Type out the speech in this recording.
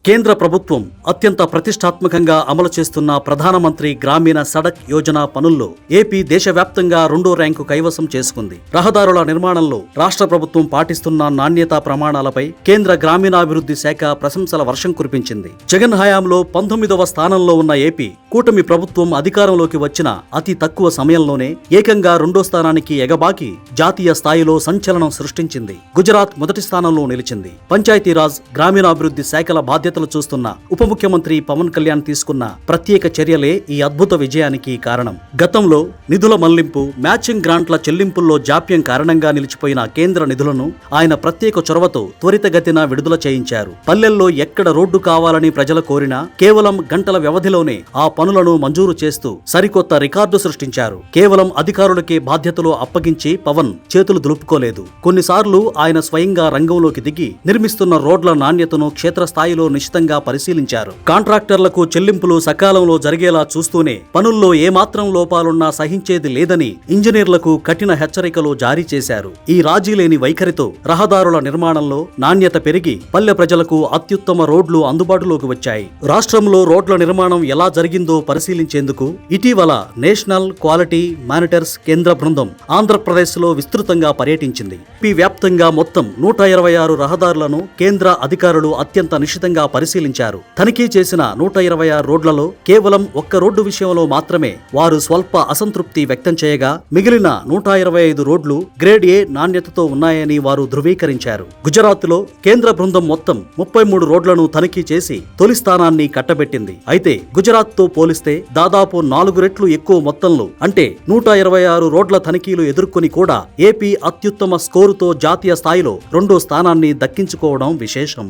కేంద్ర ప్రభుత్వం అత్యంత ప్రతిష్టాత్మకంగా అమలు చేస్తున్న ప్రధానమంత్రి గ్రామీణ సడక్ యోజన పనుల్లో ఏపీ దేశవ్యాప్తంగా 2వ ర్యాంకు కైవసం చేసుకుంది. రహదారుల నిర్మాణంలో రాష్ట్ర ప్రభుత్వం పాటిస్తున్న నాణ్యతా ప్రమాణాలపై కేంద్ర గ్రామీణాభివృద్ధి శాఖ ప్రశంసల వర్షం కురిపించింది. జగన్ హయాంలో 19వ స్థానంలో ఉన్న ఏపీ కూటమి ప్రభుత్వం అధికారంలోకి వచ్చిన అతి తక్కువ సమయంలోనే ఏకంగా 2వ స్థానానికి ఎగబాకి జాతీయ స్థాయిలో సంచలనం సృష్టించింది. గుజరాత్ మొదటి స్థానంలో నిలిచింది. పంచాయతీరాజ్ గ్రామీణాభివృద్ధి శాఖల బాధ్యతలు చూస్తున్న ఉప ముఖ్యమంత్రి పవన్ కళ్యాణ్ తీసుకున్న ప్రత్యేక చర్యలే ఈ అద్భుత విజయానికి కారణం. గతంలో నిధుల మళ్లింపు, మ్యాచింగ్ గ్రాంట్ల చెల్లింపుల్లో జాప్యం కారణంగా నిలిచిపోయిన కేంద్ర నిధులను ఆయన ప్రత్యేక చొరవతో త్వరితగతిన విడుదల చేయించారు. పల్లెల్లో ఎక్కడ రోడ్డు కావాలని ప్రజలు కోరినా కేవలం గంటల వ్యవధిలోనే ఆ పనులను మంజూరు చేస్తూ సరికొత్త రికార్డు సృష్టించారు. కేవలం అధికారులకే బాధ్యతలు అప్పగించి పవన్ చేతులు దులుపుకోలేదు. కొన్నిసార్లు ఆయన స్వయంగా రంగంలోకి దిగి నిర్మిస్తున్న రోడ్ల నాణ్యతను క్షేత్రస్థాయిలో నిశితంగా పరిశీలించారు. కాంట్రాక్టర్లకు చెల్లింపులు సకాలంలో జరిగేలా చూస్తూనే పనుల్లో ఏమాత్రం లోపాలున్నా సహించేది లేదని ఇంజనీర్లకు కఠిన హెచ్చరికలు జారీ చేశారు. ఈ రాజీలేని వైఖరితో రహదారుల నిర్మాణంలో నాణ్యత పెరిగి పల్లె ప్రజలకు అత్యుత్తమ రోడ్లు అందుబాటులోకి వచ్చాయి. రాష్ట్రంలో రోడ్ల నిర్మాణం ఎలా జరిగిందో పరిశీలించేందుకు ఇటీవల నేషనల్ క్వాలిటీ మానిటర్స్ కేంద్ర బృందం ఆంధ్రప్రదేశ్ లో విస్తృతంగా పర్యటించింది. ఏపీ వ్యాప్తంగా మొత్తం 126 రహదారులను కేంద్ర అధికారులు అత్యంత నిశితంగా పరిశీలించారు. తనిఖీ చేసిన 126 రోడ్లలో కేవలం ఒక్క రోడ్డు విషయంలో మాత్రమే వారు స్వల్ప అసంతృప్తి వ్యక్తం చేయగా మిగిలిన 125 రోడ్లు గ్రేడ్ ఏ నాణ్యతతో ఉన్నాయని వారు ధృవీకరించారు. గుజరాత్ లో కేంద్ర బృందం మొత్తం 33 రోడ్లను తనిఖీ చేసి తొలి స్థానాన్ని కట్టబెట్టింది. అయితే గుజరాత్ తో పోలిస్తే దాదాపు 4 రెట్లు ఎక్కువ మొత్తంలో అంటే 126 రోడ్ల తనిఖీలు ఎదుర్కొని కూడా ఏపీ అత్యుత్తమ స్కోరుతో జాతీయ స్థాయిలో 2వ స్థానాన్ని దక్కించుకోవడం విశేషం.